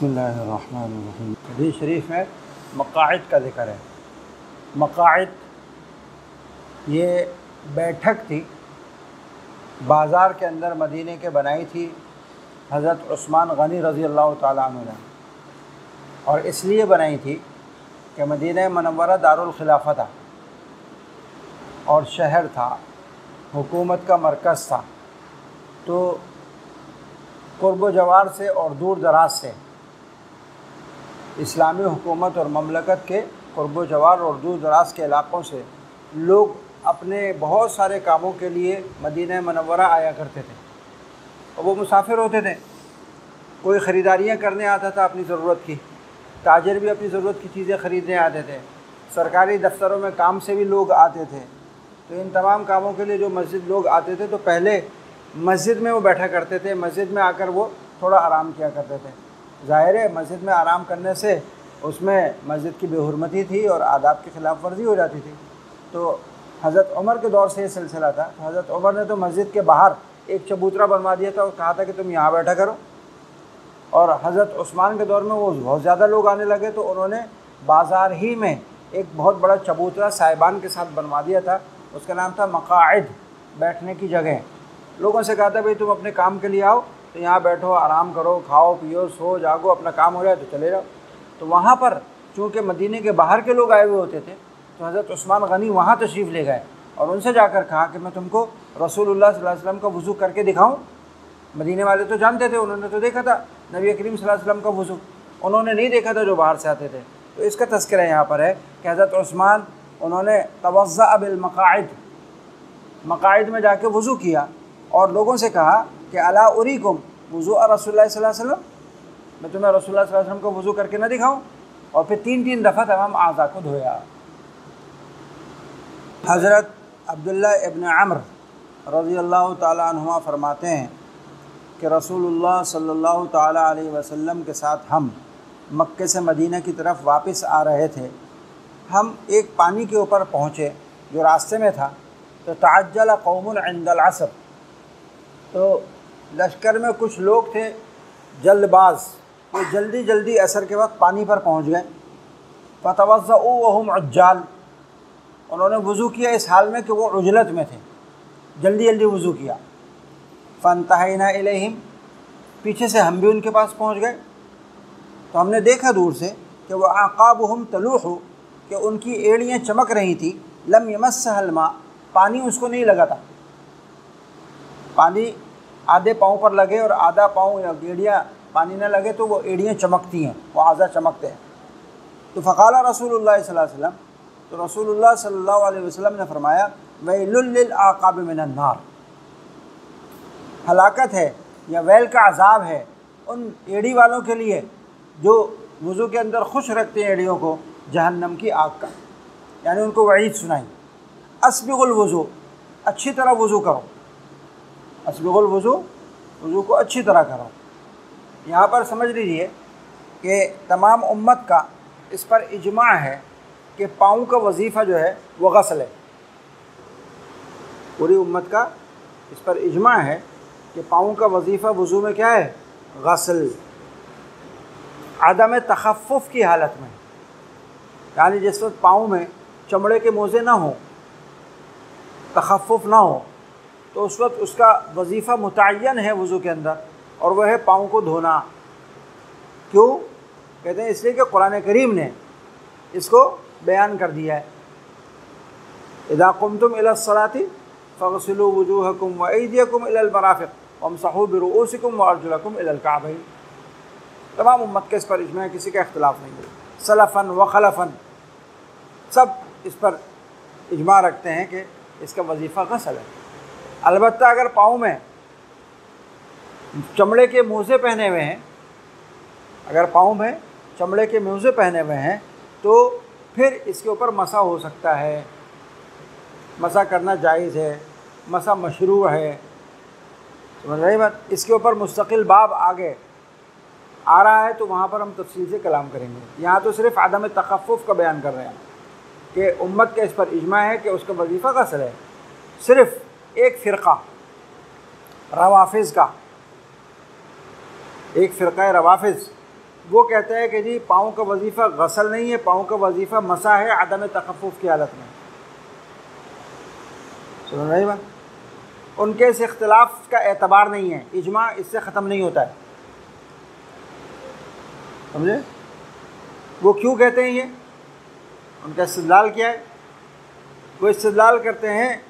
बिस्मिल्लाहिर्रहमानिर्रहीम। हदीस शरीफ में मक़ाइद का ज़िक्र है। मक़ाइद ये बैठक थी, बाज़ार के अंदर मदीने के बनाई थी हज़रत उस्मान गनी रज़ी अल्लाह ताला अन्हु ने, और इसलिए बनाई थी कि मदीना मुनव्वरा दारुल खिलाफा था और शहर था, हुकूमत का मरकज़ था। तो क़ुर्ब जवार से और दूर दराज से इस्लामी हुकूमत और ममलकत के क़ुर्ब जवार और दूर दराज के इलाक़ों से लोग अपने बहुत सारे कामों के लिए मदीना मुनव्वरा आया करते थे और वो मुसाफिर होते थे। कोई ख़रीदारियाँ करने आता था अपनी ज़रूरत की, ताजिर भी अपनी ज़रूरत की चीज़ें ख़रीदने आते थे, सरकारी दफ्तरों में काम से भी लोग आते थे। तो इन तमाम कामों के लिए जो मस्जिद लोग आते थे तो पहले मस्जिद में वो बैठा करते थे, मस्जिद में आकर वो थोड़ा आराम किया करते थे। ज़ाहिर है मस्जिद में आराम करने से उसमें मस्जिद की बेहुरमती थी और आदाब की खिलाफ वर्जी हो जाती थी। तो हज़रत उमर के दौर से ये सिलसिला था। तो हज़रत उमर ने तो मस्जिद के बाहर एक चबूतरा बनवा दिया था और कहा था कि तुम यहाँ बैठा करो। और हज़रत उस्मान के दौर में वो बहुत ज़्यादा लोग आने लगे तो उन्होंने बाज़ार ही में एक बहुत बड़ा चबूतरा साहिबान के साथ बनवा दिया था। उसका नाम था मक़ाइद, बैठने की जगह। लोगों से कहा था भाई तुम अपने काम के लिए आओ तो यहाँ बैठो, आराम करो, खाओ पियो, सो जागो, अपना काम हो जाए तो चले जाओ। तो वहाँ पर चूँकि मदीने के बाहर के लोग आए हुए होते थे तो हज़रत उस्मान गनी वहाँ तशरीफ़ ले गए और उनसे जाकर कहा कि मैं तुमको रसूलुल्लाह सल्लल्लाहु अलैहि वसल्लम का वज़ू करके दिखाऊं। मदीने वाले तो जानते थे, उन्होंने तो देखा था नबी करीम सल्लल्लाहु अलैहि वसल्लम का वज़ू, उन्होंने नहीं देखा था जो बाहर से आते थे। तो इसका तज़किरा यहाँ पर है कि हज़रत उस्मान उन्होंने तवज़्ज़अ बिल मक़ाइद, मक़ाइद में जाके वज़ू किया और लोगों से कहा कि अला उरीकुम वज़ूअ रसूलुल्लाह सल्लल्लाहु अलैहि वसल्लम, मैं तुम्हें रसूलुल्लाह सल्लल्लाहु अलैहि वसल्लम का वज़ू करके न दिखाऊं। और फिर 3-3 दफ़ा तमाम आज़ा को धोया। हज़रत अब्दुल्लाह इब्न अम्र रज़ी अल्लाह ताला अन्हुमा फरमाते हैं कि रसूलुल्लाह सल्लल्लाहु ताला अलैहि वसल्लम के साथ हम मक्के से मदीना की तरफ वापस आ रहे थे। हम एक पानी के ऊपर पहुँचे जो रास्ते में था। तो तअज्जल कौमुन इंदल असर, तो लश्कर में कुछ लोग थे जल्दबाज, वो जल्दी जल्दी असर के वक्त पानी पर पहुँच गए। फ़तवज़्ज़ऊ वहुम उज्जाल, उन्होंने वज़ू किया इस हाल में कि वो उजलत में थे, जल्दी जल्दी वज़ू किया। फ़न्तहैना इलैहिम, पीछे से हम भी उनके पास पहुँच गए। तो हमने देखा दूर से कि वह आक़ाबुहुम तलूहु, कि उनकी एड़ियाँ चमक रही थी। लम यमस्सहल मा, पानी उसको नहीं लगा था। पानी आधे पाँव पर लगे और आधा पाँव या एड़ियाँ पानी न लगे तो वो एड़ियाँ चमकती हैं, वो आज़ा चमकते हैं। तो फ़क़ाला रसूलुल्लाह सल्लल्लाहु अलैहि वसल्लम, तो रसूलुल्लाह सल्लल्लाहु अलैहि वसल्लम ने फरमाया वैलुल लिल आक़ाब मिनन नार, हलाकत है या वैल का अज़ाब है उन एड़ी वालों के लिए जो वज़ू के अंदर खुश रखते हैं एड़ियों को, जहन्नम की आग का। यानी उनको वईद सुनाई। अस्बिगुल वज़ू, अच्छी तरह वज़ू करो, अस्बिगुल वज़ू, वज़ू को अच्छी तरह करो। यहाँ पर समझ लीजिए कि तमाम उम्मत का इस पर इजमा है कि पाँव का वजीफ़ा जो है वो गस्ल है। पूरी उम्मत का इस पर इजमा है कि पाँव का वजीफ़ा वज़ू में क्या है, गस्ल। आदम तख़फ़्फ़ुफ़ की हालत में, यानी जिस वक्त पाँव में चमड़े के मोज़े ना हो, तख़फ़्फ़ुफ़ ना हो, तो उस वक्त उसका वजीफ़ा मुतय्यन है वज़ू के अंदर, और वह है पाँव को धोना। क्यों कहते हैं? इसलिए कि कुरान करीम ने इसको बयान कर दिया है। इज़ा क़ुमतुम इला स्सलाति फ़ग़सिलू वुजूहकुम व अयदियकुम इलल मराफ़िक़ वम्सहू बिरुऊसिकुम व अर्जुलकुम इलल कअबैन। तमाम उम्मत के इस पर इजमा है, किसी का इख्तिलाफ़ नहीं है। सलफ़न व खलफ़न सब इस पर इजमा रखते हैं कि इसका वजीफ़ा गस्ल है। अलबत्ता अगर पाँव में चमड़े के मोज़े पहने हुए हैं, अगर पाँव में चमड़े के मोज़े पहने हुए हैं तो फिर इसके ऊपर मसा हो सकता है, मसा करना जायज़ है, मसा मशरू है। समझ रही बात? इसके ऊपर मुस्तकिल बाब आगे आ रहा है तो वहाँ पर हम तफसील से कलाम करेंगे। यहाँ तो सिर्फ़ आदम तख़फ़्फ़ुफ़ का बयान कर रहे हैं कि उम्मत के इस पर इजमा है कि उसका वजीफ़ा गस्ल है। सिर्फ़ एक फ़िरक़ा रवाफ़िज़ का, एक फ़िरक़ा रवाफ़िज़ वो कहते हैं कि जी पाँव का वजीफ़ा गसल नहीं है, पाँव का वजीफ़ा मसा है अदम तखफ़ुफ़ की हालत में। सुन रही बात? उनके इस इख्तिलाफ़ का एतबार नहीं है, इजमा इससे ख़त्म नहीं होता है, समझे? वो क्यों कहते हैं ये, उनका इस्तिदलाल क्या है? वो इस्तिदलाल करते हैं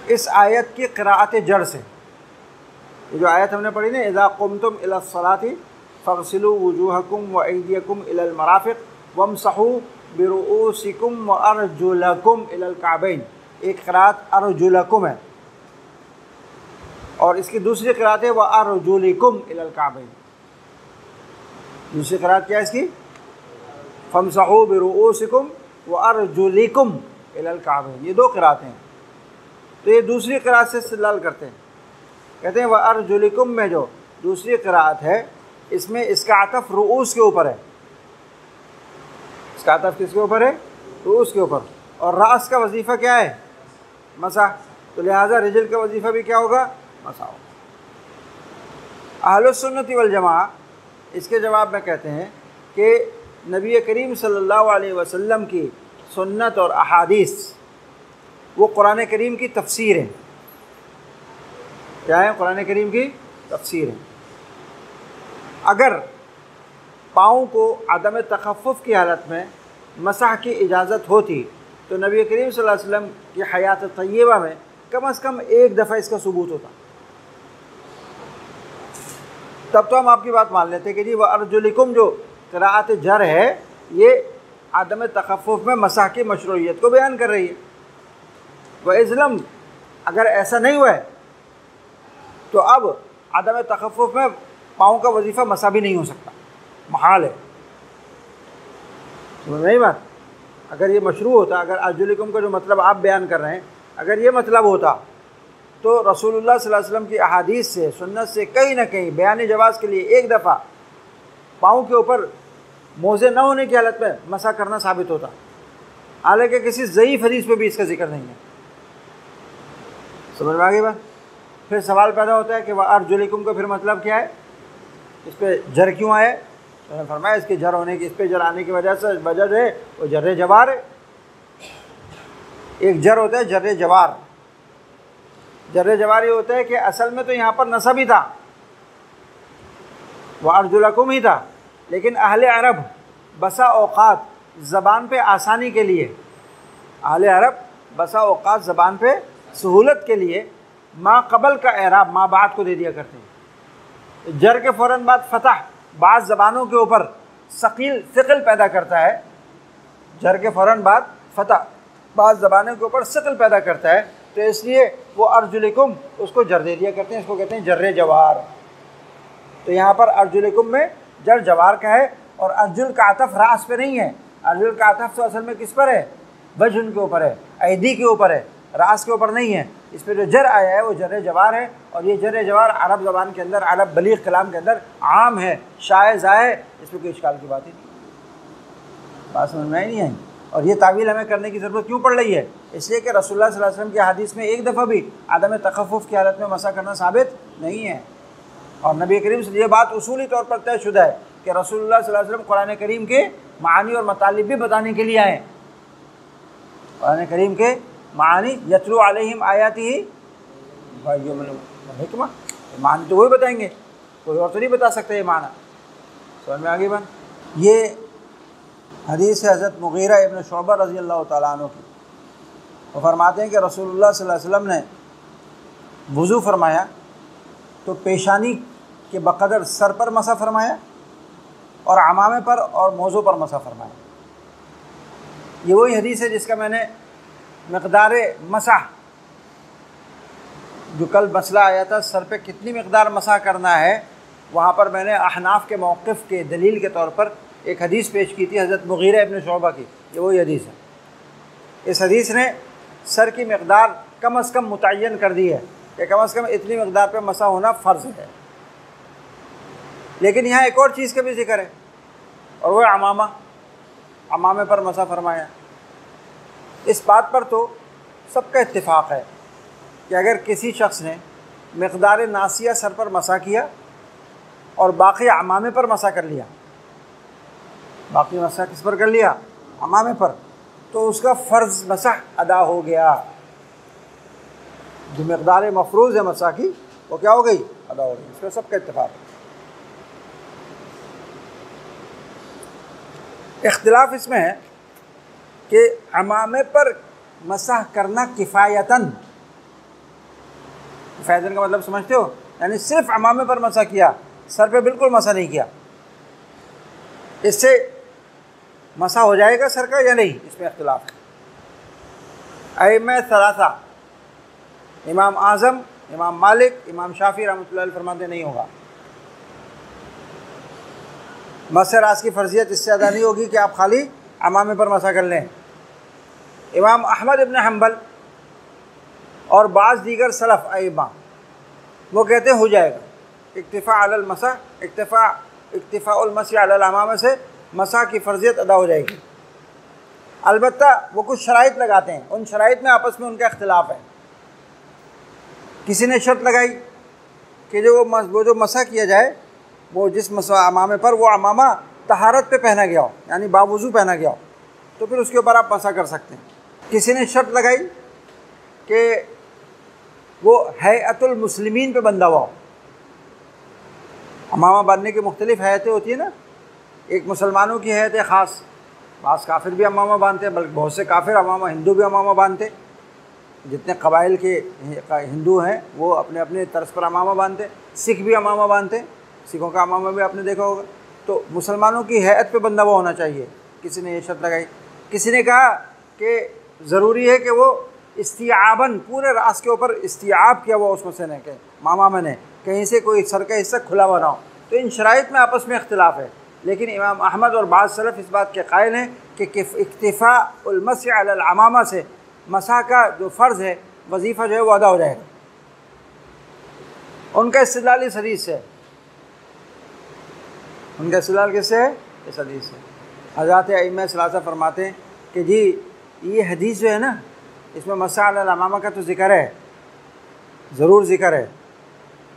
इस आयत की क़िराअत जर से। ये जो आयत हमने पढ़ी ना, इज़ा क़ुमतुम इला सलाति फ़ग़सिलू वुजूहकुम व अयदियकुम इलल मराफ़िक़ वमसहू बिरुऊसिकुम व अर्जुलकुम इलल काबैन। एक क़िराअत अर्जुलकुम है और इसकी दूसरी क़िराअत है व अर्जुलिकुम इलल काबैन। दूसरी क़िराअत क्या है इसकी? फमसहू बिरुऊसिकुम व अर्जुलिकुम इलल काबैन। ये दो क़िराअतें हैं। तो ये दूसरी क़िराअत से इस्तिदलाल करते हैं, कहते हैं व अर्जुलिकुम में जो दूसरी क़िराअत है इसमें इसका आतफ़ रुऊस के ऊपर है। इसका आतफ़ किसके ऊपर है? रुऊस के ऊपर। और रास का वजीफ़ा क्या है? मसा। तो लिहाजा रिजल का वजीफ़ा भी क्या होगा? मसा होगा। अहलुस सुन्नति वल जमा इसके जवाब में कहते हैं कि नबी करीम सल्लल्लाहु अलैहि वसल्लम की सुन्नत और अहादीस वो कुरान करीम की तफसीर है। क्या है? कुरान करीम की तफसीर है। अगर पाँव को अदम तखफ़ुफ़ की हालत में मसह की इजाज़त होती तो नबी करीम सल्लल्लाहु अलैहि वसल्लम की हयात तय्यबा में कम से कम एक दफ़ा इसका सबूत होता, तब तो हम आपकी बात मान लेते कि जी वह अर्जुलिकुम जो क़िराअत जर है ये अदम तखफ़ुफ़ में मसह की मशरूइयत को बयान कर रही है। वह इस्लाम अगर ऐसा नहीं हुआ है तो अब अदम तखफ़ुफ़ में पाँव का वजीफ़ा मसा भी नहीं हो सकता, महाल है। समझ नहीं बात? अगर ये मशरू होता, अगर अर्जुलिकुम का जो मतलब आप बयान कर रहे हैं अगर ये मतलब होता तो रसूलुल्लाह सल्लल्लाहु अलैहि वसल्लम की अहादीस से, सुन्नत से कहीं ना कहीं बयान जवाज़ के लिए एक दफ़ा पाँव के ऊपर मोज़े न होने की हालत में मसा करना साबित होता। हालांकि किसी ज़ईफ़ हदीस में भी इसका जिक्र नहीं है। समझ में आ गई बात? फिर सवाल पैदा होता है कि वह अर्जुलिकुम का फिर मतलब क्या है, इस पर जर क्यों आए? तो फरमाया इसके जर होने की, इस पर जर आने की वजह से वजह जो है वो जर्रे जवार है। एक जर होता है जर्रे जवार। जर्रे जवार ये होता है कि असल में तो यहाँ पर नसब ही था, वह अर्जुलकुम ही था, लेकिन अहले अरब बसा औक़ात ज़बान पे आसानी के लिए, अहले अरब बसा औक़ात ज़बान पे सहूलत के लिए माँ कबल का एराब माँ बाद को दे दिया करते हैं। जर के फ़ौरन बाद फ़तह बाज़ ज़बानों के ऊपर सक़िल पैदा करता है। जर के फ़ौरन बाद फ़तह बाज़ ज़बानों के ऊपर सक़िल पैदा करता है, तो इसलिए वो अर्जुलिकुम उसको जर दे दिया करते हैं। इसको कहते हैं जर्रे जवार। तो यहाँ पर अर्जुलिकुम में जर जवार का है और अर्जुल का आतफ़ रास पे नहीं है। अर्जुल का आतफ़ तो असल में किस पर है? वजन के ऊपर है, ऐदी के ऊपर है, रास के ऊपर नहीं है। इस पर जो जर आया है वो जर्रे जवार है और ये जर्रे जवार अरब ज़बान के अंदर, अरब बलीग कलाम के अंदर आम है, शायज़ आए, इसमें कोई इश्काल की बात ही नहीं। बात समझ में ही नहीं आई। और ये तावील हमें करने की ज़रूरत क्यों पड़ रही है? इसलिए कि रसूलुल्लाह सल्लल्लाहु अलैहि वसल्लम की हदीस में एक दफ़ा भी आदम तखफ़ुफ़ की हालत में मसा करना साबित नहीं है। और नबी करीम से ये बात उसूली तौर पर तयशुदा है कि रसूलुल्लाह सल्लल्लाहु अलैहि वसल्लम कुरान करीम के मानी और मतालिब भी बताने के लिए आए। कुरान करीम के मानी यतलू अलैहिम आयातिही हिकमा, मानी तो वही बताएंगे, कोई और तो नहीं बता सकते ये माना। समझ में आ गई बात? ये हदीस है हज़रत मुग़ीरा इब्न शुअबा रज़ी अल्लाह तआला अन्हु की। वो फरमाते हैं कि रसूलुल्लाह सल्लल्लाहु अलैहि वसल्लम ने वुज़ू फरमाया तो पेशानी के बक़दर सर पर मसा फरमाया और अमामे पर और मौज़ों पर मसा फरमाया। ये वही हदीस है जिसका मैंने मक़दार मसा, जो कल मसला आया था सर पे कितनी मक़दार मसा करना है, वहाँ पर मैंने अहनाफ के मौक़िफ़ के दलील के तौर पर एक हदीस पेश की थी हज़रत मुग़ीरा इब्न शुअबा की। ये वही हदीस है। इस हदीस ने सर की मक़दार कम से कम मुतय्यन कर दी है कि कम से कम इतनी मक़दार पे मसा होना फ़र्ज़ है। लेकिन यहाँ एक और चीज़ का भी ज़िक्र है और वह अमामे पर मसा फरमाया। इस बात पर तो सबका इत्तिफ़ाक़ है कि अगर किसी शख्स ने मक़दार नासिया सर पर मसा किया और बाकी अमामे पर मसा कर लिया, बाकी मसा किस पर कर लिया? अमामे पर, तो उसका फ़र्ज़ मसा अदा हो गया। जो मक़दार मफ़रूज़ है मसा की वो क्या हो गई? अदा हो गई। इस पर सबका इत्तेफ़ाक़ है। इख्तिलाफ़ इसमें है कि अमामे पर मसाह करना किफ़ायतन, किफ़ायतन का मतलब समझते हो? यानी सिर्फ़ अमामे पर मसा किया, सर पे बिल्कुल मसा नहीं किया, इससे मसा हो जाएगा सर का या नहीं? इसमें इख्तिलाफ़ है। अइम्मा सलासा, इमाम आज़म, इमाम मालिक, इमाम शाफ़ी रहमतुल्लाह अलैह फरमाते नहीं होगा। मसा रास की फ़र्ज़ियत इससे अदा नहीं होगी कि आप खाली अमामे पर मसा कर लें। इमाम अहमद इब्न हम्बल और बाज़ दीगर सलफ़ अइम्मा वो कहते हैं हो जाएगा। इक्तिफ़ा अलल मसा, इक्तिफ़ाउल मसी अलल अमामा से मसा की फ़र्ज़ियत अदा हो जाएगी। अलबत्ता वो कुछ शराइत लगाते हैं, उन शराइत में आपस में उनका इख्तिलाफ़ है। किसी ने शर्त लगाई कि वो जो मसा किया जाए, वो जिस मसा अमामे पर, वो अमामा तहारत पे पहना गया हो, यानी बावुज़ू पहना गया हो, तो फिर उसके ऊपर आप मसा कर सकते हैं। किसी ने शर्त लगाई कि वो हैअतुल मुस्लिमीन पे बंधा हुआ हो। अमामा बांधने की मुख्तलिफ़ हैतें होती है ना, एक मुसलमानों की हैत है ख़ास, बाज़ काफिर भी अमामा बांधते हैं, बल्कि बहुत से काफिर अमामा, हिंदू भी अमामा बांधते, जितने कबाइल के हिंदू हैं वो अपने अपने तर्ज पर अमामा बांधते। सिख भी अमामा बांधते, सिखों का अमामा भी आपने देखा होगा। तो मुसलमानों की हैत पे बंधा हुआ होना चाहिए, किसी ने ये शर्त लगाई। किसी ने कहा कि ज़रूरी है कि वो इस्तिआबन, पूरे रास के ऊपर इस्तिआब किया हुआ उस मसे ने के मामा ने, कहीं से कोई सर का हिस्सा खुला हुआ ना हो। तो इन शराइत में आपस में इख्तिलाफ़ है, लेकिन इमाम अहमद और बाज़ सलफ़ इस बात के कायल हैं कि इक्तिफ़ाउल मसी अलल अमामा से मसा का जो फ़र्ज़ है, वजीफ़ा जो है वो अदा हो जाएगा। उनका इस्तिदलाल इस हदीस से, उनका इस्तिदलाल किससे है? इस हदीस से। हज़रत अइम्मा सलासा फरमाते हैं कि जी ये हदीस जो है ना, इसमें मसा अलल अमामा का तो ज़िक्र है, ज़रूर ज़िक्र है,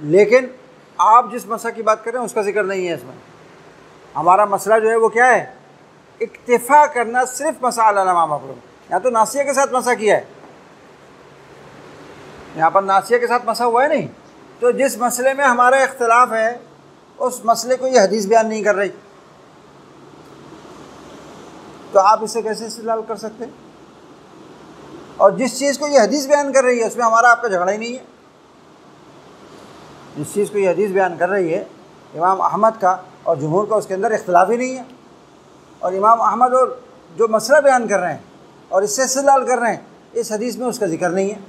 लेकिन आप जिस मसा की बात कर रहे हैं उसका ज़िक्र नहीं है इसमें। हमारा मसला जो है वो क्या है? इक्तिफ़ा करना सिर्फ मसा अलल अमामा पर। यहाँ तो नासिया के साथ मसा किया है, यहाँ पर नासिया के साथ मसा हुआ है नहीं। तो जिस मसले में हमारा इख्तिलाफ है उस मसले को ये हदीस बयान नहीं कर रही, तो आप इसे कैसे इस्तेदलाल कर सकते हैं? और जिस चीज़ को ये हदीस बयान कर रही है उसमें हमारा आपका झगड़ा ही नहीं है। जिस चीज़ को ये हदीस बयान कर रही है, इमाम अहमद का और जमहूर का उसके अंदर इख्तिलाफ ही नहीं है। और इमाम अहमद और जो मसला बयान कर रहे हैं और इससे इस्तेदलाल कर रहे हैं, इस हदीस में उसका ज़िक्र नहीं है।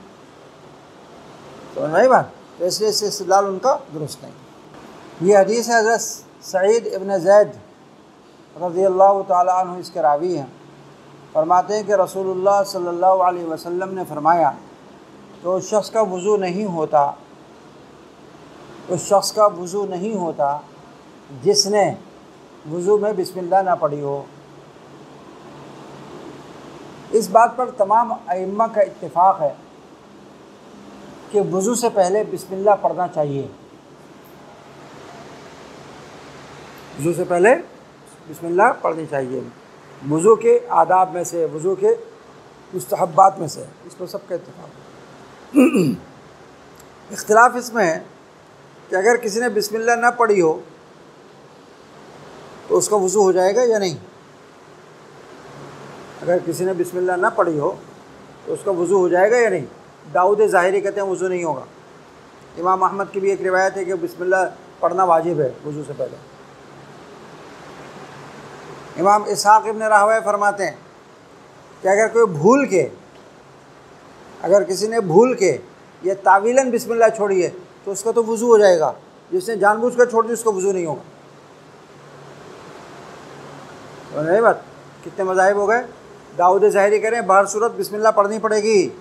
तो नहीं बात, तो इसलिए इससे इस्तेदलाल उनका दुरुस्त नहीं। ये हदीस है हज़रत सईद इब्न ज़ैद रज़ियल्लाहु ताला अन्हु इसके रावी हैं। फरमाते हैं कि रसूलुल्लाह सल्लल्लाहु अलैहि वसल्लम ने फरमाया कि उस शख्स का वज़ू नहीं होता, उस शख्स का वज़ू नहीं होता जिसने वज़ू में बिस्मिल्लाह ना पढ़ी हो। इस बात पर तमाम अइम्मा का इत्तिफ़ाक़ है कि वज़ू से पहले बिस्मिल्लाह पढ़ना चाहिए। वज़ू से पहले बिस्मिल्लाह पढ़नी चाहिए, वज़ू के आदाब में से, वज़ू के मुस्तहब्बात में से, इस पर सबका इत्तिफ़ाक़ है। इख्तिलाफ़ इसमें है कि अगर किसी ने बिस्मिल्लाह ना पढ़ी हो तो उसका वज़ू हो जाएगा या नहीं। अगर किसी ने बिस्मिल्लाह ना पढ़ी हो तो उसका वज़ू हो जाएगा या नहीं। दाऊद ज़ाहिरी कहते हैं वज़ू नहीं होगा। इमाम अहमद की भी एक रिवायत है कि बिस्मिल्लाह पढ़ना वाजिब है वज़ू से पहले। इमाम इसहाक़ इब्न राहवै फरमाते हैं कि अगर कोई भूल के, अगर किसी ने भूल के ये तावीलन बिस्मिल्लाह छोड़ी है तो उसका तो वज़ू हो जाएगा। जिसने जानबूझकर छोड़ दी उसका वज़ू नहीं होगा। तो नहीं बात, कितने मज़ाहिब हो गए। दाऊद ज़ाहिरी कह रहे हैं बाहर सूरत बिस्मिल्लाह पढ़नी पड़ेगी,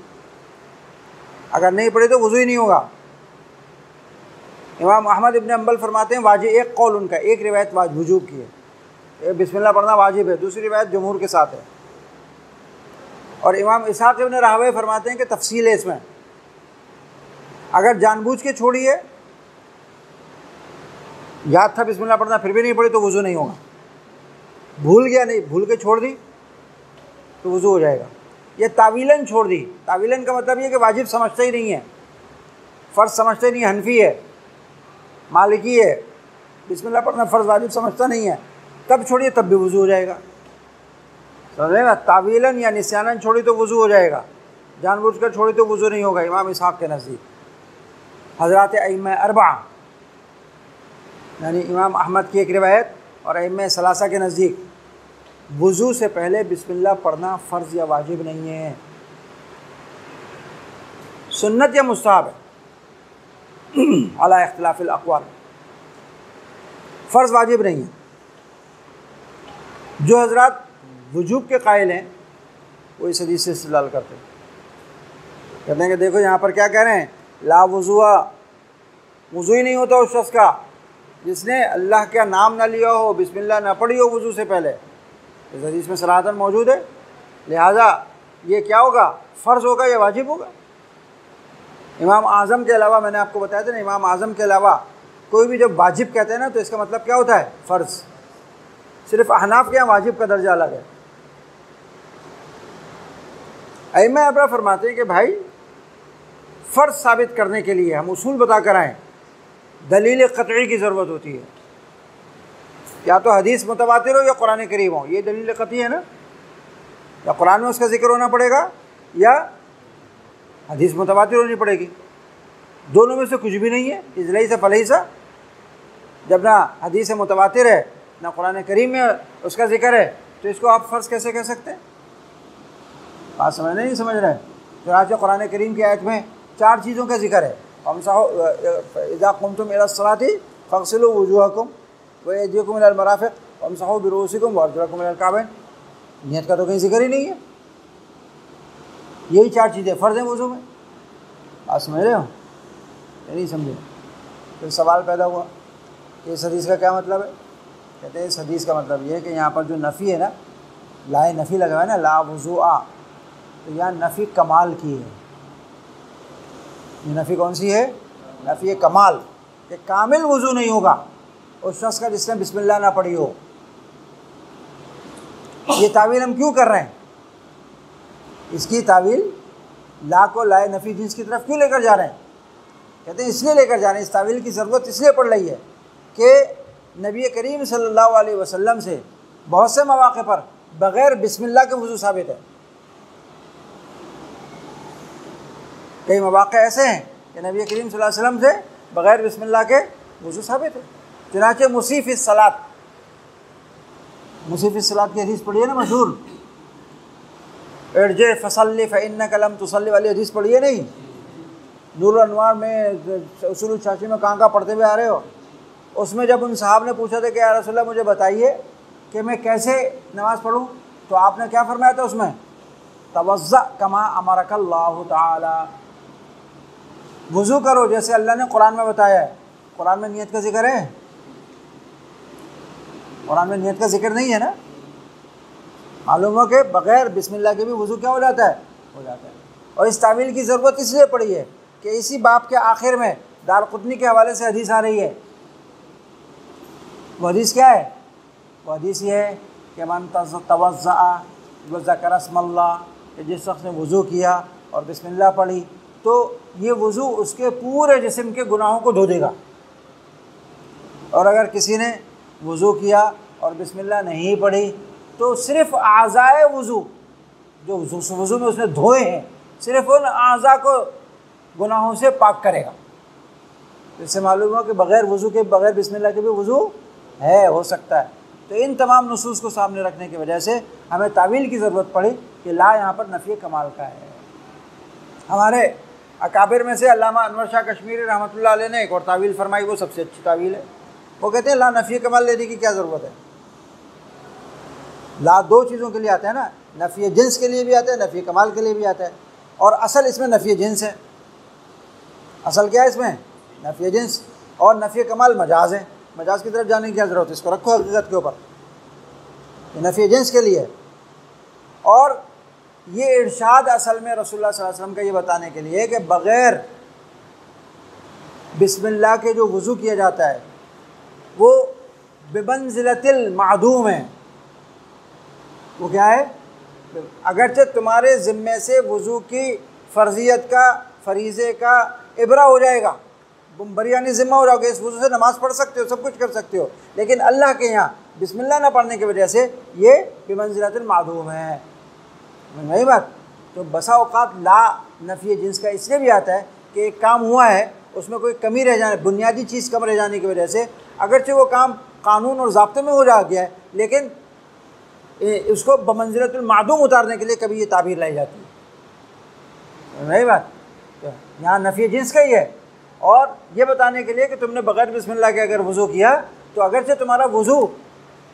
अगर नहीं पढ़ी तो वज़ू ही नहीं होगा। इमाम अहमद इब्न हम्बल फरमाते हैं वाजिब, एक कौल उनका, एक रिवायत वजूब की है, बिस्मिल्लाह पढ़ना वाजिब है, दूसरी रिवायत जमहूर के साथ है। और इमाम इसहाक़ इब्न राहवै फरमाते हैं कि तफसील है इसमें, अगर जानबूझ के छोड़ी है याद था बिस्मिल्लाह पढ़ना फिर भी नहीं पढ़ी तो वज़ू नहीं होगा। भूल गया, नहीं भूल के छोड़ दी तो वज़ू हो जाएगा। ये तावीलन छोड़ दी। तावीलन का मतलब ये कि वाजिब समझते ही नहीं है, फ़र्ज़ समझते नहीं, हनफी है, मालिकी है, बिस्मिल्लाह पढ़ना फ़र्ज़ वाजिब समझता नहीं है, तब छोड़िए तब भी वज़ू हो जाएगा। समझेगा? तावीलन या निस्यानन छोड़ी तो वज़ू हो जाएगा, जानबूझकर छोड़ी तो वज़ू नहीं होगा। इमाम इसहाक़ के नज़दीक, हज़रात अइम्मा अरबा यानी इमाम अहमद की एक रिवायत और अइम्मा सलासा के नज़दीक वज़ू से पहले बिस्मिल्लाह पढ़ना फ़र्ज़ या वाजिब नहीं है, सुन्नत या मुस्तहब है, अला इख्तिलाफ़िल अक़वाल। फ़र्ज़ वाजिब नहीं है। जो हज़रात वजूब के कायल हैं वो इस हदीस से इस्तेदलाल करते हैं, कहते हैं कि देखो यहाँ पर क्या कह रहे हैं, ला वज़ूआ, वज़ू ही नहीं होता उस शख्स का जिसने अल्लाह का नाम ना लिया हो, बिस्मिल्लाह ना पढ़ी हो वज़ू से पहले। इस हदीस में सराहतन मौजूद है, लिहाजा ये क्या होगा, फ़र्ज़ होगा या वाजिब होगा। इमाम आज़म के अलावा, मैंने आपको बताया था ना, इमाम आज़म के अलावा कोई भी जब वाजिब कहते हैं ना तो इसका मतलब क्या होता है, फ़र्ज़। सिर्फ अहनाफ के यहाँ वाजिब का दर्जा अलग है। अइम्मा अरबा फरमाते हैं कि भाई फ़र्ज़ साबित करने के लिए हम उसूल बता कर आएँ, दलील क़तई की ज़रूरत होती है। या तो हदीस मुतवातिर हो या कुरान करीम हो, ये दलील क़तई है ना, या कुरान में उसका ज़िक्र होना पड़ेगा या हदीस मुतवातिर होनी पड़ेगी। दोनों में से कुछ भी नहीं है, इज़लई से फलईसा। जब ना हदीस मुतवातिर है ना कुरान करीम में उसका ज़िक्र है तो इसको आप फ़र्ज़ कैसे कह सकते हैं? बात समझ नहीं समझ रहे हैं। चुनांचे कुरान करीम की आयत में 4 चीज़ों का ज़िक्र है, इज़ा कुमतुम इला सलाति फ़ग़सिलू वुजूहकुम व अयदीकुम इलल मराफ़िक़ वम्सहू बिरुऊसिकुम व अर्जुलकुम इलल काबैन। नियत का तो कहीं ज़िक्र ही नहीं है। यही 4 चीज़ें फ़र्ज़ हैं वज़ू में। बात समझ रहे हो? नहीं समझे? फिर सवाल पैदा हुआ कि इस हदीस का क्या मतलब है। कहते हैं इस हदीस का मतलब ये है कि यहाँ पर जो नफ़ी है ना, लाए नफ़ी लगा है ना, ला वज़ूआ, तो यहाँ नफ़ी कमाल की है। ये नफ़ी कौन सी है? नफ़ी कमाल, कि कामिल वज़ू नहीं होगा उस शख्स का जिसने बिस्मिल्लाह ना पढ़ी हो। ये तावील हम क्यों कर रहे हैं? इसकी तावील ला को लाए नफ़ी जिन्स की तरफ क्यों लेकर जा रहे हैं? कहते हैं इसलिए लेकर जा रहे हैं, इस तावील की ज़रूरत इसलिए पड़ रही है कि नबी करीम सल्लल्लाहु अलैहि वसल्लम से बहुत से मौक़े पर बग़ैर बिस्मिल्लाह के वज़ू साबित है। कई मौक़े ऐसे हैं कि नबी करीम सल्लल्लाहु अलैहि वसल्लम से बग़ैर बिस्मिल्लाह के वज़ू साबित है। चुनांचे मुसीफ़िस सलात की हदीस पढ़िए ना, मशहूर, इरजे फसल्ली फ़इन्नका लम तुसल्ली वाली हदीस पढ़िए नहीं, नूर अनवार में, उसूल चाची में कहाँ पढ़ते हुए आ रहे हो। उसमें जब उन साहब ने पूछा था कि या रसूलल्लाह मुझे बताइए कि मैं कैसे नमाज़ पढ़ूँ, तो आपने क्या फरमाया था उसमें, तवज़्ज़अ कमा अमरकल्लाहु ताला, वज़ू करो जैसे अल्लाह ने कुरान में बताया है। कुरान में नियत का जिक्र है? कुरान में नियत का जिक्र नहीं है ना। मालूम हो कि बग़ैर बिस्मिल्लाह के भी वज़ू क्या हो जाता है? हो जाता है। और इस तावील की ज़रूरत इसलिए पड़ी है कि इसी बाब के आखिर में दारक़ुतनी के हवाले से हदीस आ रही है। वो हदीस क्या है? वो हदीस ये है कि मन तवज़्ज़अ व ज़करा अस्मल्लाह, कि जिस शख्स ने वज़ू किया और बिस्मिल्लाह पढ़ी तो ये वज़ू उसके पूरे जिस्म के गुनाहों को धो देगा। और अगर किसी ने वज़ू किया और बिस्मिल्लाह नहीं पढ़ी तो सिर्फ़ आज़ाए वज़ू, जो वज़ू में उसने धोए हैं, सिर्फ़ उन आज़ा को गुनाहों से पाक करेगा। इससे मालूम हो कि बग़ैर वज़ू के, बग़ैर बिस्मिल्लाह के भी वज़ू है, हो सकता है। तो इन तमाम नुसूस को सामने रखने की वजह से हमें तावील की ज़रूरत पड़ी कि ला यहाँ पर नफ़ी कमाल का है। हमारे अकाबिर में से अल्लामा अनवर शाह कश्मीरी रहमतुल्लाह अलैह ने एक और तावील फरमाई, वो सबसे अच्छी तावील है। वो कहते हैं ला नफ़ी कमाल लेने की क्या ज़रूरत है। ला 2 चीज़ों के लिए आता है ना, नफ़ी जिन्स के लिए भी आता है, नफ़ी कमाल के लिए भी आता है। और असल इसमें नफ़ी जिन्स है। असल क्या है इसमें? नफ़ी जिन्स। और नफ़ी कमाल मजाज़ है। मजाज़ की तरफ जाने की क्या ज़रूरत है, इसको रखो हकीकत के ऊपर। ये नफ़ी जिन्स के लिए। और ये इरशाद असल में रसूलुल्लाह सल्लल्लाहु अलैहि वसल्लम का ये बताने के लिए कि बग़ैर बिस्मिल्लाह के जो वज़ू किया जाता है वो बिमंज़िलतिल मादूम है। वो क्या है? अगरचे तुम्हारे ज़िम्मे से वज़ू की फ़र्ज़ियत का, फ़रीज़े का इबरा हो जाएगा, बरियानी ज़िम्मा हो जाओगे, इस वज़ू से नमाज़ पढ़ सकते हो, सब कुछ कर सकते हो, लेकिन अल्लाह के यहाँ बिस्मिल्लाह ना पढ़ने की वजह से ये बिमंज़िलतिल मादूम है। नहीं बात? तो बसा औक़ात ला नफ़ी जिन्स का इसलिए भी आता है कि एक काम हुआ है, उसमें कोई कमी रह जाने, बुनियादी चीज़ कम रह जाने की वजह से, अगरचे वो काम कानून और ज़ाब्ते में हो जा गया है, लेकिन उसको बमंज़िलतुल मादूम उतारने के लिए कभी ये ताबीर लाई जाती है। नहीं बात? तो यहाँ नफ़ी जिन्स का ही है, और ये बताने के लिए कि तुमने बग़ैर बिस्मिल्लाह के अगर वज़ू किया तो अगरचे तुम्हारा वज़ू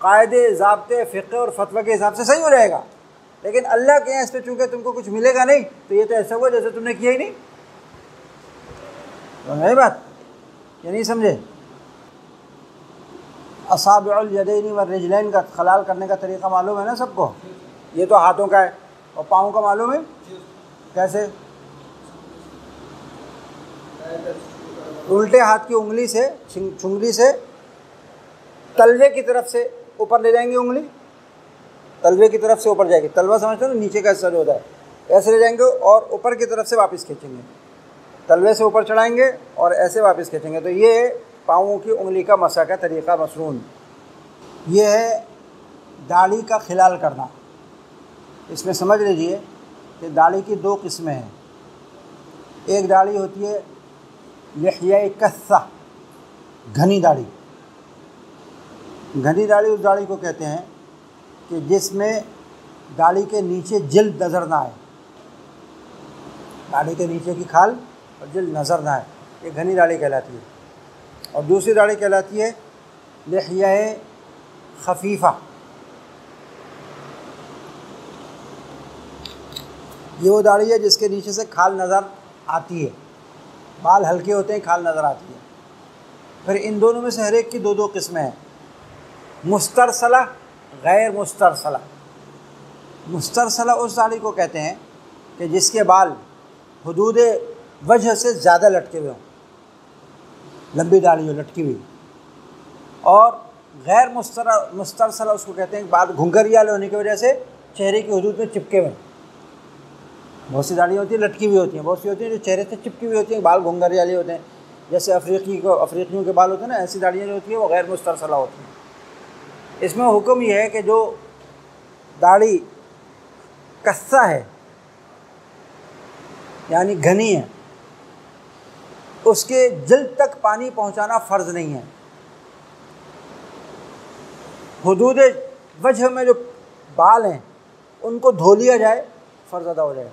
कायदे, ज़ाब्ते, फ़िक़्ह और फ़तवा के हिसाब से सही हो जाएगा, लेकिन अल्लाह के यहाँ इस पर चूँकि तुमको कुछ मिलेगा नहीं, तो ये तो ऐसा हुआ जैसे तुमने किया ही नहीं। तो नहीं बात? ये नहीं समझे? असाबिउल यदैनि व रिजलैन का खलाल करने का तरीक़ा मालूम है ना सबको? ये तो हाथों का है, और पाँव का मालूम है कैसे? उल्टे हाथ की उंगली से, चुंगली से तलवे की तरफ से ऊपर ले जाएंगे, उंगली तलवे की तरफ से ऊपर जाएगी। तलवा समझते हो ना, नीचे का हिस्सा जो होता है, ऐसे ले जाएंगे और ऊपर की तरफ से वापस खींचेंगे, तलवे से ऊपर चढ़ाएंगे और ऐसे वापस खींचेंगे। तो ये पाँवों की उंगली का मसा का तरीक़ा मसनून। ये है दाढ़ी का खिलाल करना। इसमें समझ लीजिए कि दाढ़ी की दो किस्में हैं। एक दाढ़ी होती है लिह्या कस्सा, घनी दाढ़ी। घनी दाढ़ी उस दाढ़ी को कहते हैं कि जिसमें दाढ़ी के नीचे जिल्द नज़र ना आए, दाढ़ी के नीचे की खाल और जिल्द नज़र ना आए, ये घनी दाढ़ी कहलाती है। और दूसरी दाढ़ी कहलाती है लिह्या खफीफ़ा। ये वो दाढ़ी है जिसके नीचे से खाल नज़र आती है, बाल हल्के होते हैं, खाल नज़र आती है। फिर इन दोनों में से हर एक की दो दो किस्में हैं, मुस्तरसला, गैर मुस्तरसला। मुस्तरसला उस दाढ़ी को कहते हैं कि जिसके बाल हुदूद वजह से ज़्यादा लटके हुए हों, लंबी दाढ़ी हो लटकी हुई। और गैर मुस्तरसला उसको कहते हैं बाल घुंघरियाल होने की वजह से चेहरे की हुदूद में चिपके हुए। बहुत सी दाढ़ियाँ होती हैं लटकी हुई होती हैं, बहुत सी होती हैं जो चेहरे से चिपकी हुई होती हैं, बाल घुंघरियाले होते हैं, जैसे अफ्रीकियों के बाल होते हैं ना, ऐसी दाढ़ियाँ जो होती हैं वो गैर मुस्तरसला होती हैं। इसमें हुक्म यह है कि जो दाढ़ी कस्सा है यानी घनी है, उसके जिल्द तक पानी पहुंचाना फ़र्ज़ नहीं है। हुदूद वजह में जो बाल हैं उनको धो लिया जाए, फ़र्ज़ अदा हो जाएगा।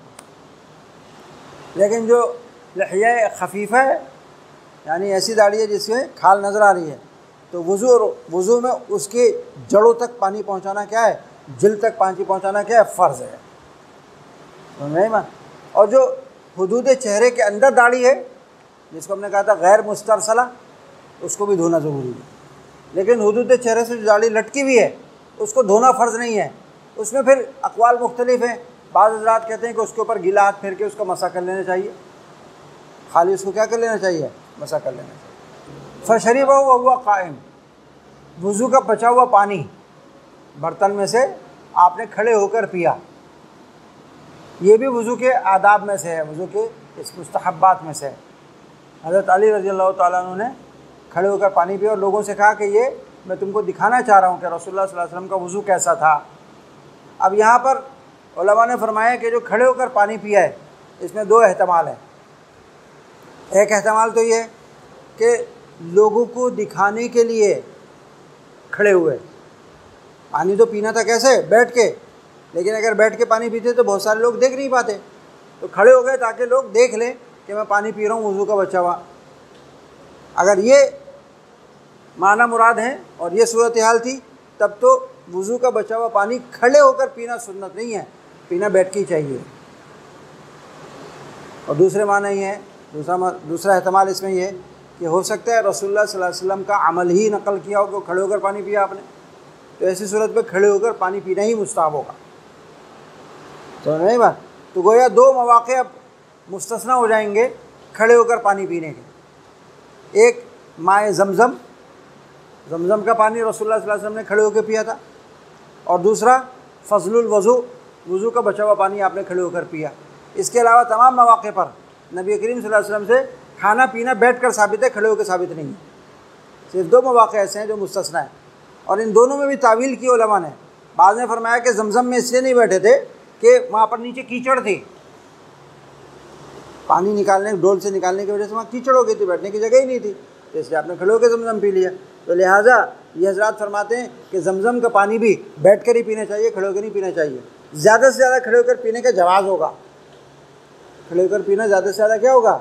लेकिन जो लिह्या खफीफ़ा है यानी ऐसी दाढ़ी है जिसमें खाल नज़र आ रही है, तो वज़ू में उसके जड़ों तक पानी पहुंचाना क्या है, जिल्द तक पानी पहुंचाना क्या है, फ़र्ज़ है। तो नहीं मान। और जो हुदूद चेहरे के अंदर दाढ़ी है जिसको हमने कहा था गैर मुस्तरसला, उसको भी धोना ज़रूरी है। लेकिन हुदूद चेहरे से जो दाढ़ी लटकी हुई है उसको धोना फ़र्ज़ नहीं है। उसमें फिर अक़वाल मुख्तलिफ़ हैं। बाज़ हज़रात कहते हैं कि उसके ऊपर गीला हाथ फेर के उसका मसा कर लेना चाहिए, खाली उसको क्या कर लेना चाहिए, मसा कर लेना चाहिए। फ़शरिबा हुआ कायम, वज़ू का बचा हुआ पानी बर्तन में से आपने खड़े होकर पिया, ये भी वज़ू के आदाब में से है, वज़ू के इस मुस्तहब्बात में से है। हज़रत अली रज़ियल्लाहु ताला अन्हु ने खड़े होकर पानी पिया और लोगों से कहा कि ये मैं तुमको दिखाना चाह रहा हूँ कि रसूलुल्लाह सल्लल्लाहु अलैहि वसल्लम का वज़ू कैसा था। अब यहाँ पर उलमा ने फरमाया कि जो खड़े होकर पानी पिया है इसमें दो एहतमाल हैं। एक एहतमाल तो ये कि लोगों को दिखाने के लिए खड़े हुए, पानी तो पीना था कैसे, बैठ के, लेकिन अगर बैठ के पानी पीते तो बहुत सारे लोग देख नहीं पाते, तो खड़े हो गए ताकि लोग देख लें कि मैं पानी पी रहा हूँ वज़ू का बचा हुआ। अगर ये माना मुराद है और ये सूरत हाल थी तब तो वज़ू का बचा हुआ पानी खड़े होकर पीना सुन्नत नहीं है, पीना बैठ के ही चाहिए। और दूसरे माना ये है, दूसरा एहतमाल इसमें ये है कि हो सकता है रसूलुल्लाह सल्लल्लाहु अलैहि वसल्लम का अमल ही नकल किया हो कि खड़े होकर पानी पिया आपने, तो ऐसी सूरत में खड़े होकर पानी पीना ही मुस्ताहब होगा। तो नहीं बात, तो गोया दो मौक़े अब मुस्तस्ना हो जाएंगे खड़े होकर पानी पीने के। एक माए ज़मज़म जमज़म का पानी रसूलुल्लाह सल्लल्लाहु अलैहि वसल्लम ने खड़े होकर पिया था। और दूसरा फ़ज़लुल वज़ू, वज़ू का बचा हुआ पानी आपने खड़े होकर पिया। इसके अलावा तमाम मौक़े पर नबी करीम सल्लल्लाहु अलैहि वसल्लम से खाना पीना बैठ कर साबित है, खड़े होकर साबित नहीं है। सिर्फ 2 मौक़े ऐसे हैं जो मुस्तस्ना है, और इन दोनों में भी तावील की उलमा ने। बाद ने फरमाया कि ज़मज़म में इसलिए नहीं बैठे थे कि वहाँ पर नीचे कीचड़ थी, पानी निकालने, डोल से निकालने की वजह से वहाँ कीचड़ हो गई थी, बैठने की जगह ही नहीं थी, तो इसलिए आपने खड़े होकर ज़मज़म पी लिया। तो लिहाजा ये हज़रात फरमाते हैं कि ज़मज़म का पानी भी बैठ कर ही पीना चाहिए, खड़े होकर नहीं पीना चाहिए। ज़्यादा से ज़्यादा खड़े होकर पीने का जवाज़ होगा, खड़े होकर पीना ज़्यादा से ज़्यादा क्या होगा,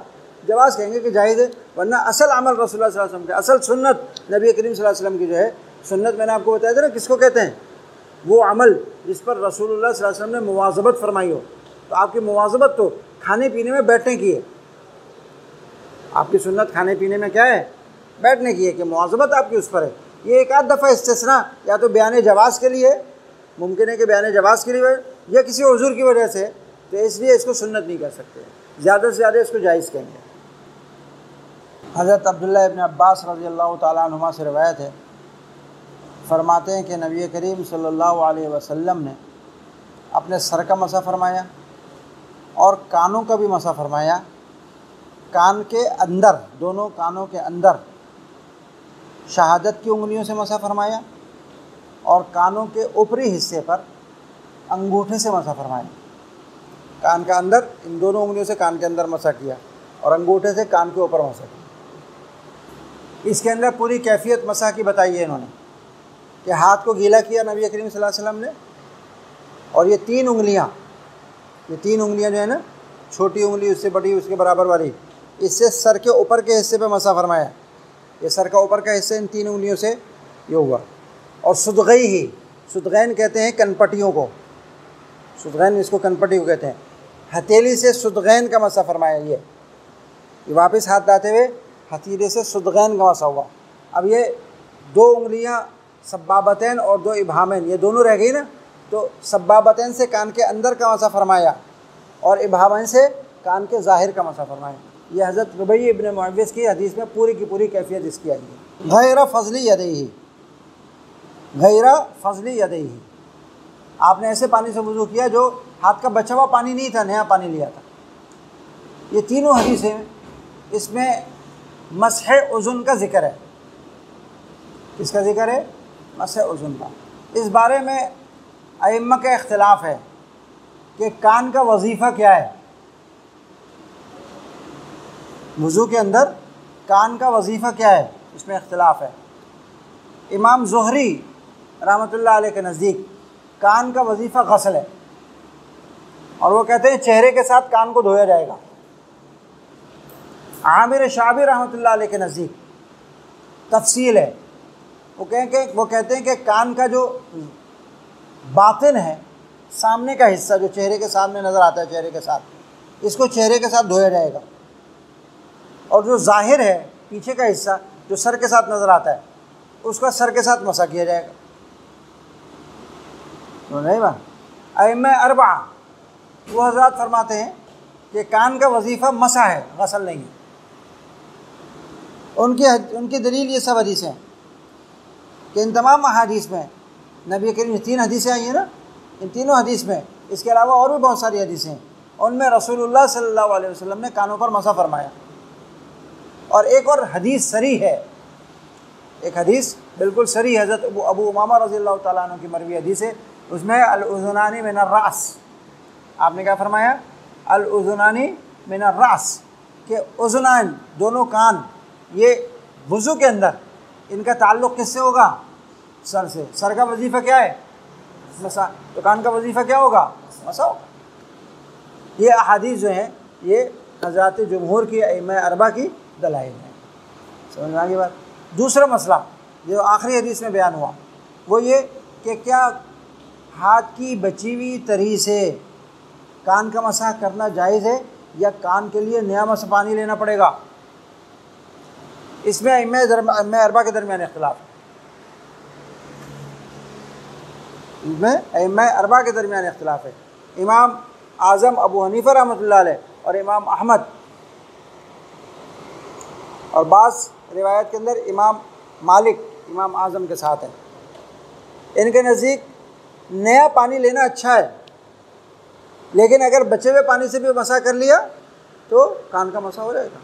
जवाज़ कहेंगे कि जायज़ है। वरना असल अमल रसूलुल्लाह सल्लल्लाहु अलैहि वसल्लम का, असल सुन्नत नबी करीम सल्लल्लाहु अलैहि वसल्लम की जो है सुन्नत, मैंने आपको बताया था ना किसको कहते हैं, वो अमल जिस पर रसूलुल्लाह सल्लल्लाहु अलैहि वसल्लम ने मुवाज़बत फरमाई हो। तो आपकी मुवाज़बत तो खाने पीने में बैठने की है, आपकी सुन्नत खाने पीने में क्या है, बैठने की है, कि मुवाज़बत आपकी उस पर है। ये एक आध दफ़ा इस्तिस्ना या तो बयान जवाज़ के लिए मुमकिन है कि बयान जवाज़ के लिए या किसी उज़ूर की वजह से, तो इसलिए इसको सुन्नत नहीं कर सकते, ज़्यादा से ज़्यादा इसको जायज़ कहेंगे। हज़रत अब्दुल्लाह इब्न अब्बास रज़ियल्लाहु ताला अन्हुमा से रिवायत है, फरमाते हैं कि नबी करीम सल्लल्लाहु अलैहि वसल्लम ने अपने सर का मसा फरमाया और कानों का भी मसा फरमाया। कान के अंदर, दोनों कानों के अंदर शहादत की उंगलियों से मसा फरमाया और कानों के ऊपरी हिस्से पर अंगूठे से मसा फरमाया। कान का अंदर इन दोनों उंगलियों से कान के अंदर मसा किया और अंगूठे से कान के ऊपर मसा किया। इसके अंदर पूरी कैफियत मसा की बताई है इन्होंने, कि हाथ को गीला किया नबी करीम सल्लल्लाहु अलैहि वसल्लम ने, और ये 3 उंगलियां जो है ना, छोटी उंगली उससे बड़ी उसके बराबर वाली, इससे सर के ऊपर के हिस्से पे मसा फरमाया। ये सर का ऊपर का हिस्सा इन 3 उंगलियों से ये हुआ। और सुदगैन कहते हैं कनपटियों को, सुदगैन इसको कनपटी को कहते हैं। हथेली से सुदगैन का मसा फरमाया। ये वापस हाथ लाते हुए हथेली से सुदगैन का मसा हुआ। अब ये 2 उंगलियां सब्बाबतैन और 2 इब्हामैन, ये दोनों रह गई ना, तो सब्बाबतैन से कान के अंदर का मसा फरमाया और इब्हामैन से कान के ज़ाहिर का मसा फरमाया। ये हज़रत रुबैय इब्न मुअव्विज़ की हदीस में पूरी की पूरी कैफियत इसकी आई है। गैर फज़ली यदैही, आपने ऐसे पानी से वज़ू किया जो हाथ का बचा हुआ पानी नहीं था, नया पानी लिया था। ये तीनों हदीसें, इसमें मसह उज़ुन का ज़िक्र है। किसका ज़िक्र है? मसह उज़ुन का। इस बारे में अइम्मा का इख्तिलाफ है कि कान का वजीफ़ा क्या है। वज़ू के अंदर कान का वजीफ़ा क्या है, इसमें इख्तिलाफ है। इमाम ज़ुहरी रहमतुल्लाह अलैह के नज़दीक कान का वजीफ़ा गस्ल है, और वो कहते हैं चेहरे के साथ कान को धोया जाएगा। आमिर शाबी रहमतुल्लाह अलैह के नज़दीक तफसील है, वो कहते हैं कि कान का जो बातिन है, सामने का हिस्सा जो चेहरे के सामने नज़र आता है, चेहरे के साथ, इसको चेहरे के साथ धोया जाएगा। और जो ज़ाहिर है, पीछे का हिस्सा जो सर के साथ नज़र आता है, उसका सर के साथ मसा किया जाएगा। तो नहीं बात। अइम्मा अरबा वो हज़रात फरमाते हैं कि कान का वजीफ़ा मसा है, गसल नहीं है। उनकी दलील ये सब हदीसें हैं कि इन तमाम अहादीस में नबी करीम 3 हदीसें आई हैं ना, इन तीनों हदीस में, इसके अलावा और भी बहुत सारी हदीसें हैं, उनमें रसूलुल्लाह सल्लल्लाहु अलैहि वसल्लम ने कानों पर मसा फरमाया। और एक और हदीस सरी है, एक हदीस बिल्कुल सरी, हज़रत अबू उमामा रज़ियल्लाहु ताला अन्हु की मरवी हदीस है। उसमें अल-उज़ुनानी मिनर रास, आपने क्या फरमाया? अल-उज़ुनानी मिनर रास, के उज़ुनान दोनों कान, ये वज़ू के अंदर इनका ताल्लुक़ किससे होगा? सर से। सर का वजीफ़ा क्या है? मसा। तो कान का वजीफ़ा क्या होगा? मसा होगा। ये अहादीस जो हैं, ये हज़रात जमहूर की अइम्मा अरबा की दलाइल है। समझ में आ गई बात? दूसरा मसला जो आखिरी हदीस में बयान हुआ, वो ये कि क्या हाथ की बची हुई तरी से कान का मसाह करना जायज़ है या कान के लिए नया मसा पानी लेना पड़ेगा? इसमें अइम्मा अरबा के दरमियान इख्तिलाफ है। इसमें अइम्मा अरबा के दरमियान इख्तिलाफ है। इमाम आज़म अबू हनीफ़ा रहमतुल्लाह अलैह और इमाम अहमद, और बाज़ रिवायत के अंदर इमाम मालिक इमाम आज़म के साथ हैं, इनके नज़दीक नया पानी लेना अच्छा है, लेकिन अगर बचे हुए पानी से भी मसा कर लिया तो कान का मसा हो जाएगा।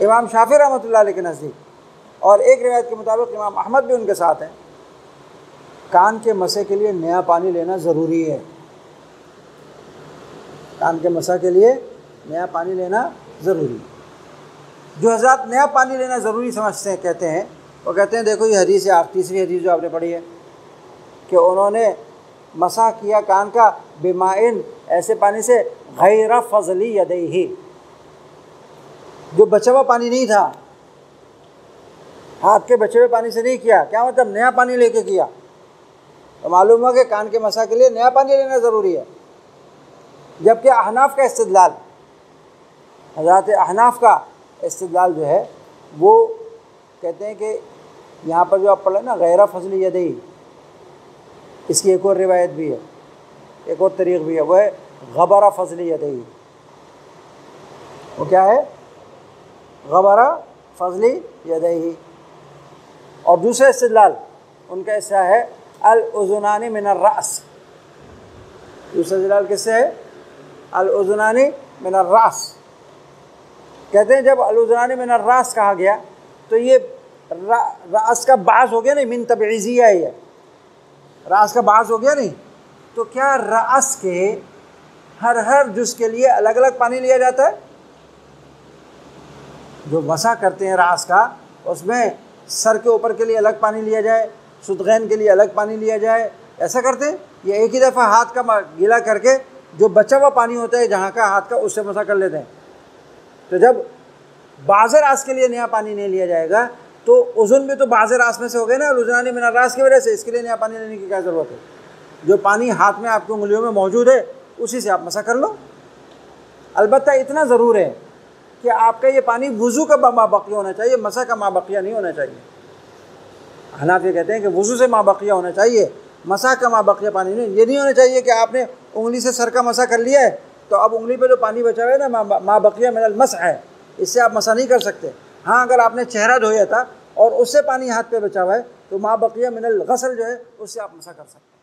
इमाम शाफी रहमतुल्लाह अलैह के नज़दीक और एक रिवायत के मुताबिक इमाम अहमद भी उनके साथ हैं, कान के मसे के लिए नया पानी लेना ज़रूरी है। कान के मसा के लिए नया पानी लेना ज़रूरी है। जो हज़रात नया पानी लेना ज़रूरी समझते हैं, कहते हैं, वो कहते हैं देखो ये हदीस है, तीसरी हदीस जो आपने पढ़ी है कि उन्होंने मसा किया कान का बिमाइन, ऐसे पानी से, गैर फजली यदैहि, जो बचा हुआ पानी नहीं था, हाथ के बचे हुए पानी से नहीं किया। क्या मतलब? नया पानी लेके किया। तो मालूम हुआ कि कान के मसा के लिए नया पानी लेना ज़रूरी है। जबकि अहनाफ का इस्तिदलाल, हज़रत अहनाफ का इस्तिदलाल जो है वो कहते हैं कि यहाँ पर जो आप पढ़े ना गैर फजली यदैहि, इसकी एक और रिवायत भी है, एक और तरीक़ भी है, वो है गबरा फजली यदैहि। वो क्या है? गबरा फजली यदैहि। और दूसरा इस्तिदलाल उनका ऐसा है अल उज़ुनानी मिनर रास। दूसरा इस्तिदलाल किससे है? अल उज़ुनानी मिनर रास। कहते हैं जब अल उज़ुनानी मिनर रास कहा गया तो ये रास का बाज़ हो गया नहीं, मिन तबईज़िया है, रास का बाज़ हो गया नहीं। तो क्या रास के हर जुज़ के लिए अलग अलग पानी लिया जाता है? जो मसा करते हैं रास का, उसमें सर के ऊपर के लिए अलग पानी लिया जाए, सुदगैन के लिए अलग पानी लिया जाए, ऐसा करते हैं? या एक ही दफ़ा हाथ का गीला करके जो बचा हुआ पानी होता है जहाँ का हाथ का, उससे मसा कर लेते हैं? तो जब बाज़ रास के लिए नया पानी नहीं लिया जाएगा तो उज़ुन भी तो बाज़ रास में से हो गए ना, उज़ुनानी मिनर रास की वजह से। इसके लिए नया पानी लेने की क्या ज़रूरत है? जो पानी हाथ में आपकी उंगलियों में मौजूद है उसी से आप मसा कर लो। अलबत्ता इतना ज़रूर है कि आपका ये पानी वुज़ू का माबकिया होना चाहिए, मसा का माबकिया नहीं होना चाहिए। हनाफी कहते हैं कि वुज़ू से माबकिया होना चाहिए, मसा का माबकिया पानी नहीं। ये नहीं होना चाहिए कि आपने उंगली से सर का मसा कर लिया है तो अब उंगली पे जो पानी बचा हुआ है ना, माबकिया मिनल मस है, इससे आप मसा नहीं कर सकते। हाँ, अगर आपने चेहरा धोया था और उससे पानी हाथ पे बचा हुआ है तो माबकिया मिनल गसल जो है उससे आप मसा कर सकते हैं।